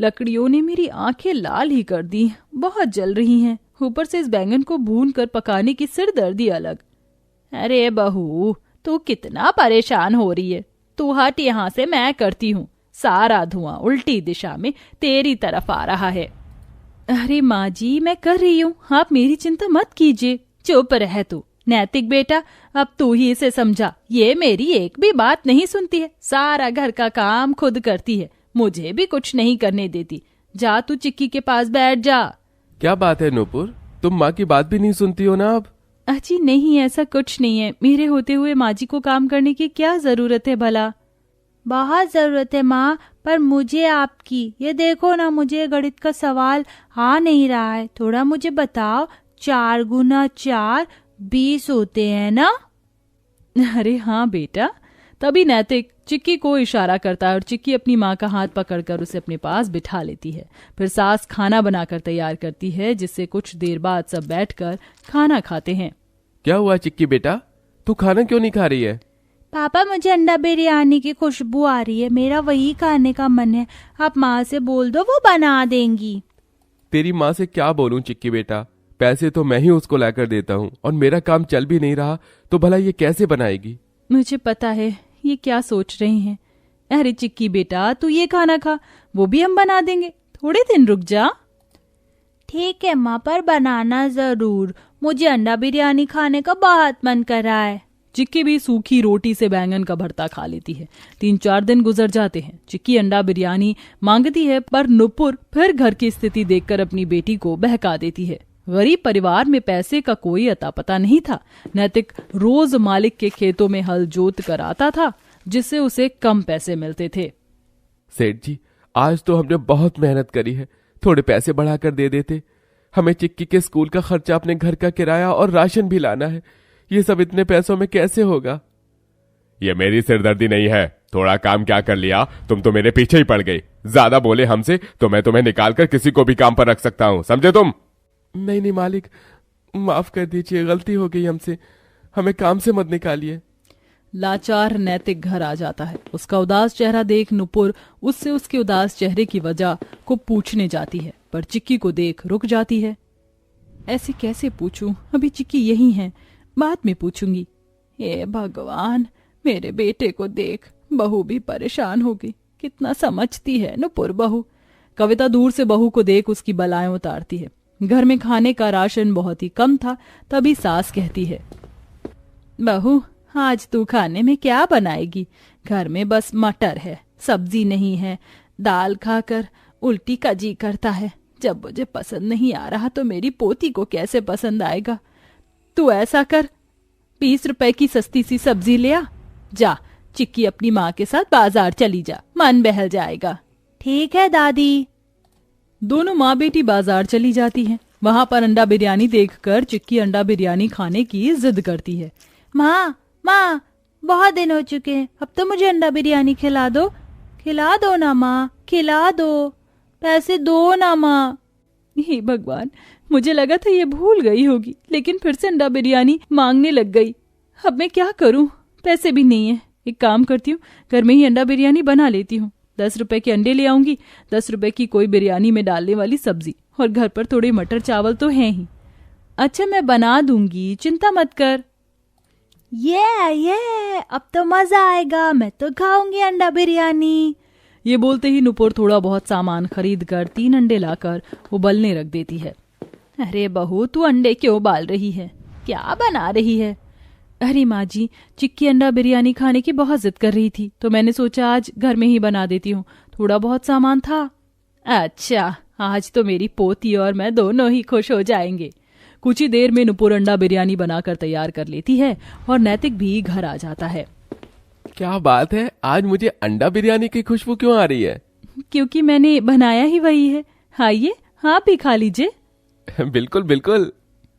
लकड़ियों ने मेरी आंखें लाल ही कर दी, बहुत जल रही हैं। ऊपर से इस बैंगन को भून कर पकाने की सिरदर्दी अलग। अरे बहू, तू कितना परेशान हो रही है। तू हट यहाँ से, मैं करती हूँ। सारा धुआं उल्टी दिशा में तेरी तरफ आ रहा है। अरे माँ जी, मैं कर रही हूँ, आप मेरी चिंता मत कीजिए। चुप रह तू, नैतिक बेटा, अब तू ही इसे समझा। ये मेरी एक भी बात नहीं सुनती है, सारा घर का काम खुद करती है, मुझे भी कुछ नहीं करने देती। जा तू चिक्की के पास बैठ जा। क्या बात है नूपुर, तुम माँ की बात भी नहीं सुनती हो ना अब? अजी नहीं, ऐसा कुछ नहीं है। मेरे होते हुए माँ जी को काम करने की क्या जरूरत है भला? बहुत जरूरत है माँ, पर मुझे आपकी। ये देखो ना, मुझे गणित का सवाल आ नहीं रहा है, थोड़ा मुझे बताओ। 4 गुना 4 20 होते हैं ना? अरे हाँ बेटा। तभी नैतिक चिक्की को इशारा करता है और चिक्की अपनी माँ का हाथ पकड़कर उसे अपने पास बिठा लेती है। फिर सास खाना बनाकर तैयार करती है, जिससे कुछ देर बाद सब बैठकर खाना खाते हैं। क्या हुआ चिक्की बेटा, तू खाना क्यों नहीं खा रही है? पापा, मुझे अंडा बिरयानी की खुशबू आ रही है, मेरा वही खाने का मन है। आप माँ से बोल दो, वो बना देंगी। तेरी माँ से क्या बोलूं चिक्की बेटा, पैसे तो मैं ही उसको लाकर देता हूँ और मेरा काम चल भी नहीं रहा, तो भला ये कैसे बनाएगी? मुझे पता है ये क्या सोच रही हैं। अरे चिक्की बेटा, तू ये खाना खा, वो भी हम बना देंगे, थोड़े दिन रुक जा। ठीक है माँ, पर बनाना जरूर, मुझे अंडा बिरयानी खाने का बहुत मन कर रहा है। चिक्की भी सूखी रोटी से बैंगन का भरता खा लेती है। 3-4 दिन गुजर जाते हैं। चिक्की अंडा बिरयानी मांगती है, पर नुपुर फिर घर की स्थिति देखकर अपनी बेटी को बहका देती है। गरीब परिवार में पैसे का कोई अता पता नहीं था। नैतिक रोज मालिक के खेतों में हल जोत कर आता था, जिससे उसे कम पैसे मिलते थे। सेठ जी, आज तो हमने बहुत मेहनत करी है, थोड़े पैसे बढ़ाकर दे देते। हमें चिक्की के स्कूल का खर्चा, अपने घर का किराया और राशन भी लाना है। ये सब इतने पैसों में कैसे होगा? ये मेरी सिरदर्दी नहीं है, थोड़ा काम क्या कर लिया, तुम तो मेरे पीछे ही पड़ गई। ज्यादा बोले हमसे तो मैं तुम्हें निकाल कर किसी को भी काम पर रख सकता हूँ, समझे तुम? नहीं नहीं मालिक, माफ कर दीजिए, गलती हो गई हमसे, हमें काम से मत निकालिए। लाचार नैतिक घर आ जाता है। उसका उदास चेहरा देख नुपुर उससे उसके उदास चेहरे की वजह को पूछने जाती है, पर चिक्की को देख रुक जाती है। ऐसे कैसे पूछूं, अभी चिक्की यही है, बाद में पूछूंगी। हे भगवान, मेरे बेटे को देख, बहू भी परेशान हो गई। कितना समझती है नुपुर बहू। कविता दूर से बहू को देख उसकी बलाएं उतारती है। घर में खाने का राशन बहुत ही कम था। तभी सास कहती है, बहू आज तू खाने में क्या बनाएगी? घर में बस मटर है, सब्जी नहीं है। दाल खाकर उल्टी का जी करता है। जब मुझे पसंद नहीं आ रहा तो मेरी पोती को कैसे पसंद आएगा? तू ऐसा कर, 20 रुपए की सस्ती सी सब्जी ले आ। जा चिक्की, अपनी माँ के साथ बाजार चली जा, मन बहल जाएगा। ठीक है दादी। दोनों माँ बेटी बाजार चली जाती हैं। वहां पर अंडा बिरयानी देखकर चिक्की अंडा बिरयानी खाने की जिद करती है। माँ माँ, बहुत दिन हो चुके हैं, अब तो मुझे अंडा बिरयानी खिला दो। खिला दो ना माँ, खिला दो, पैसे दो ना माँ। हे भगवान, मुझे लगा था ये भूल गई होगी, लेकिन फिर से अंडा बिरयानी मांगने लग गई। अब मैं क्या करूं, पैसे भी नहीं है। एक काम करती हूँ, घर में ही अंडा बिरयानी बना लेती हूँ। 10 रुपए के अंडे ले आऊंगी, 10 रुपए की कोई बिरयानी में डालने वाली सब्जी, और घर पर थोड़े मटर चावल तो हैं ही। अच्छा, मैं बना दूंगी, चिंता मत कर। ये अब तो मजा आएगा, मैं तो खाऊंगी अंडा बिरयानी। ये बोलते ही नुपुर थोड़ा बहुत सामान खरीद कर 3 अंडे लाकर उबलने रख देती है। अरे बहू, तू अंडे क्यों उबाल रही है? क्या बना रही है? अरे माँ जी, चिक्की अंडा बिरयानी खाने की बहुत जिद कर रही थी, तो मैंने सोचा आज घर में ही बना देती हूँ, थोड़ा बहुत सामान था। अच्छा, आज तो मेरी पोती और मैं दोनों ही खुश हो जाएंगे। कुछ ही देर में नुपुर अंडा बिरयानी बनाकर तैयार कर लेती है और नैतिक भी घर आ जाता है। क्या बात है, आज मुझे अंडा बिरयानी की खुशबू क्यों आ रही है? क्योंकि मैंने बनाया ही वही है। आइए, आप भी खा लीजिए। बिल्कुल बिल्कुल।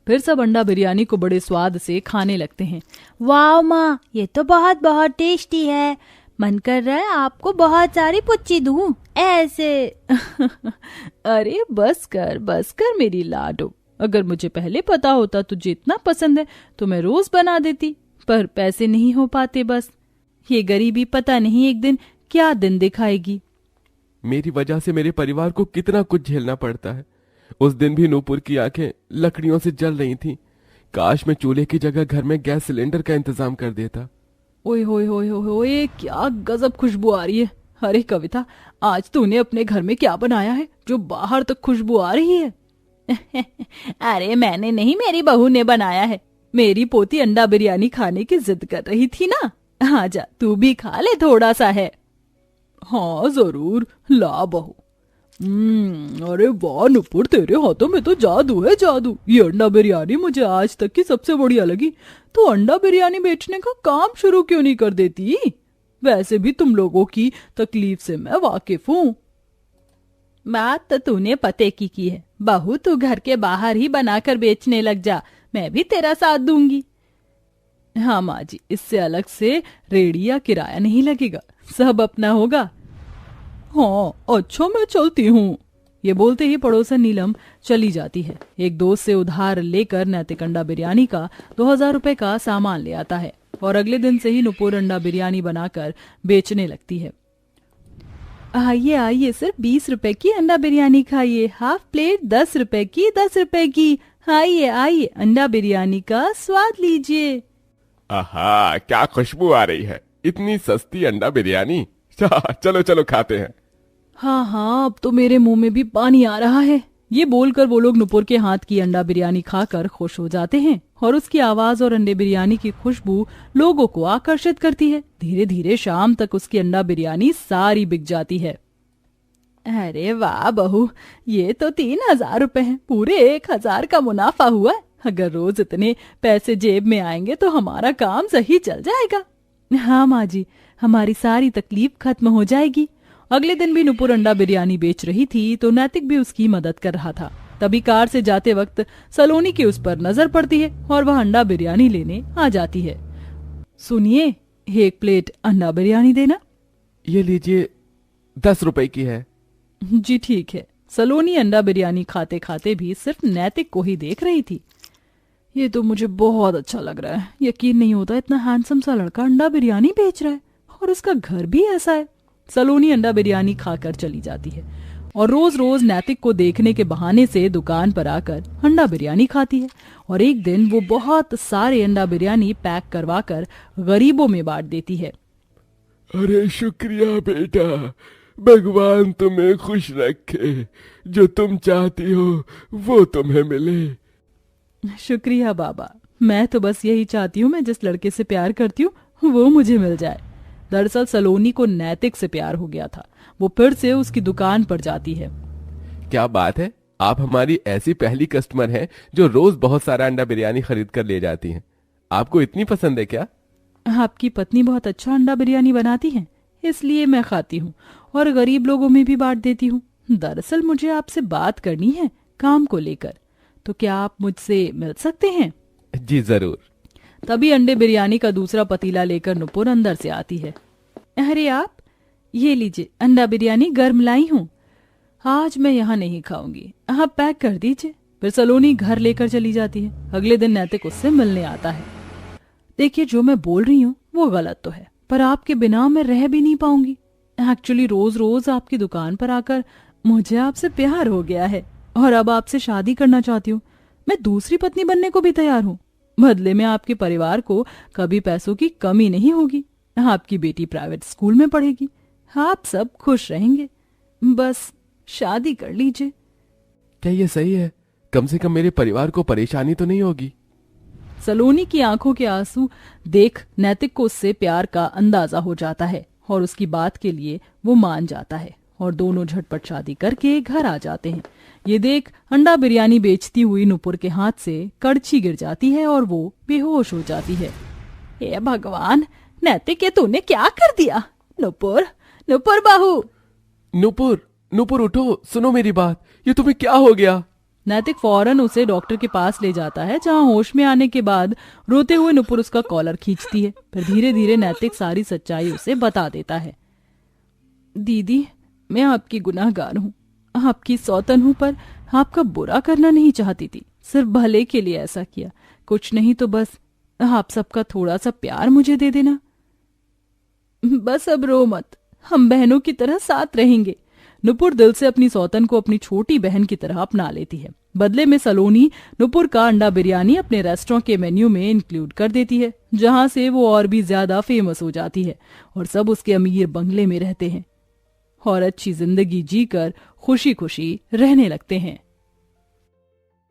फिर सब अंडा बिरयानी को बड़े स्वाद से खाने लगते हैं। वाह माँ, ये तो बहुत बहुत टेस्टी है, मन कर रहा है आपको बहुत सारी पुच्ची दूं ऐसे। अरे बस कर मेरी लाडो, अगर मुझे पहले पता होता तुझे इतना पसंद है तो मैं रोज बना देती, पर पैसे नहीं हो पाते। बस ये गरीबी पता नहीं एक दिन क्या दिन दिखाएगी। मेरी वजह से मेरे परिवार को कितना कुछ झेलना पड़ता है। उस दिन भी नूपुर की आंखें लकड़ियों से जल रही थीं। काश मैं चूल्हे की जगह घर में गैस सिलेंडर का इंतजाम कर देता। ओए होए होए होए होए, क्या गजब खुशबू आ रही है। अरे कविता, आज तूने अपने घर में क्या बनाया है जो बाहर तक खुशबू आ रही है? अरे मैंने नहीं, मेरी बहू ने बनाया है। मेरी पोती अंडा बिरयानी खाने की जिद कर रही थी ना। आजा तू भी खा ले, थोड़ा सा है। हाँ जरूर, ला बहू। अरे वाह नुपुर, तेरे हाथों में तो जादू है, जादू। ये अंडा बिरयानी मुझे आज तक की सबसे बढ़िया लगी। तो अंडा बिरयानी बेचने का काम शुरू क्यों नहीं कर देती? वैसे भी तुम लोगों की तकलीफ से मैं वाकिफ हूँ। बात तो तूने पते की है बहू, तू घर के बाहर ही बनाकर बेचने लग जा, मैं भी तेरा साथ दूंगी। हाँ माँ जी, इससे अलग से रेड़ी या किराया नहीं लगेगा, सब अपना होगा। हाँ अच्छा, मैं चलती हूँ। ये बोलते ही पड़ोसन नीलम चली जाती है। एक दोस्त से उधार लेकर नैतिक अंडा बिरयानी का 2000 रुपए का सामान ले आता है और अगले दिन से ही नुपुर अंडा बिरयानी बनाकर बेचने लगती है। आइए आइए, सिर्फ 20 रुपए की अंडा बिरयानी खाइए, हाफ प्लेट 10 रुपए की, 10 रुपए की। आइए आइए, अंडा बिरयानी का स्वाद लीजिए। आहा, क्या खुशबू आ रही है। इतनी सस्ती अंडा बिरयानी। चलो चलो खाते हैं। हाँ हाँ, अब तो मेरे मुंह में भी पानी आ रहा है। ये बोलकर वो लोग नुपुर के हाथ की अंडा बिरयानी खाकर खुश हो जाते हैं और उसकी आवाज और अंडे बिरयानी की खुशबू लोगों को आकर्षित करती है। धीरे धीरे शाम तक उसकी अंडा बिरयानी सारी बिक जाती है। अरे वाह बहू, ये तो 3000 रुपए हैं, पूरे 1000 का मुनाफा हुआ। अगर रोज इतने पैसे जेब में आएंगे तो हमारा काम सही चल जाएगा। हाँ माँ जी, हमारी सारी तकलीफ खत्म हो जाएगी। अगले दिन भी नुपुर अंडा बिरयानी बेच रही थी तो नैतिक भी उसकी मदद कर रहा था। तभी कार से जाते वक्त सलोनी की उस पर नजर पड़ती है और वह अंडा बिरयानी लेने आ जाती है। सुनिए, 1 प्लेट अंडा बिरयानी देना। ये लीजिए, 10 रुपए की है। जी ठीक है। सलोनी अंडा बिरयानी खाते खाते भी सिर्फ नैतिक को ही देख रही थी। ये तो मुझे बहुत अच्छा लग रहा है। यकीन नहीं होता इतना हैंडसम सा लड़का अंडा बिरयानी बेच रहा है और उसका घर भी ऐसा है। सलोनी अंडा बिरयानी खाकर चली जाती है और रोज रोज नैतिक को देखने के बहाने से दुकान पर आकर अंडा बिरयानी खाती है। और एक दिन वो बहुत सारे अंडा बिरयानी पैक करवाकर गरीबों में बांट देती है। अरे शुक्रिया बेटा, भगवान तुम्हें खुश रखे। जो तुम चाहती हो वो तुम्हें मिले। शुक्रिया बाबा, मैं तो बस यही चाहती हूँ मैं जिस लड़के से प्यार करती हूँ वो मुझे मिल जाए। दरअसल सलोनी को नैतिक से प्यार हो गया था। वो फिर से उसकी दुकान पर जाती है। क्या बात है, आप हमारी ऐसी पहली कस्टमर हैं जो रोज बहुत सारा अंडा बिरयानी खरीद कर ले जाती हैं। आपको इतनी पसंद है क्या? आपकी पत्नी बहुत अच्छा अंडा बिरयानी बनाती है, इसलिए मैं खाती हूँ और गरीब लोगों में भी बांट देती हूँ। दरअसल मुझे आपसे बात करनी है काम को लेकर, तो क्या आप मुझसे मिल सकते हैं? जी जरूर। तभी अंडे बिरयानी का दूसरा पतीला लेकर नुपुर अंदर से आती है। अरे आप, ये लीजिए अंडा बिरयानी गर्म लाई हूँ। आज मैं यहाँ नहीं खाऊंगी, आप पैक कर दीजिए। फिर सलोनी घर लेकर चली जाती है। अगले दिन नैतिक उससे मिलने आता है। देखिए, जो मैं बोल रही हूँ वो गलत तो है, पर आपके बिना मैं रह भी नहीं पाऊंगी। एक्चुअली रोज रोज आपकी दुकान पर आकर मुझे आपसे प्यार हो गया है और अब आपसे शादी करना चाहती हूँ। मैं दूसरी पत्नी बनने को भी तैयार हूँ। बदले में आपके परिवार को कभी पैसों की कमी नहीं होगी। आपकी बेटी प्राइवेट स्कूल में पढ़ेगी, आप सब खुश रहेंगे। बस शादी कर लीजिए। क्या ये सही है? कम से कम मेरे परिवार को परेशानी तो नहीं होगी। सलोनी की आंखों के आंसू देख नैतिक को उससे प्यार का अंदाजा हो जाता है और उसकी बात के लिए वो मान जाता है और दोनों झटपट शादी करके घर आ जाते हैं। ये देख अंडा बिरयानी बेचती हुई नुपुर के हाथ से कड़छी गिर जाती है और वो बेहोश हो जाती है। हे भगवान, नैतिक, ये तूने क्या कर दिया? नुपुर, नुपुर बहू। नुपुर उठो, सुनो मेरी बात। ये तुम्हें क्या हो गया? नैतिक फौरन उसे डॉक्टर के पास ले जाता है, जहां होश में आने के बाद रोते हुए नुपुर उसका कॉलर खींचती है। फिर धीरे धीरे नैतिक सारी सच्चाई उसे बता देता है। दीदी, मैं आपकी गुनाहगार हूँ, आपकी सौतन हूँ, पर आपका बुरा करना नहीं चाहती थी। सिर्फ भले के लिए ऐसा किया, कुछ नहीं तो बस आप सबका थोड़ा सा प्यार मुझे दे देना। बस अब रो मत, हम बहनों की तरह साथ रहेंगे। नुपुर दिल से अपनी सौतन को अपनी छोटी बहन की तरह अपना लेती है। बदले में सलोनी नुपुर का अंडा बिरयानी अपने रेस्टोरेंट के मेन्यू में इंक्लूड कर देती है, जहां से वो और भी ज्यादा फेमस हो जाती है और सब उसके अमीर बंगले में रहते हैं और अच्छी जिंदगी जीकर खुशी खुशी रहने लगते हैं।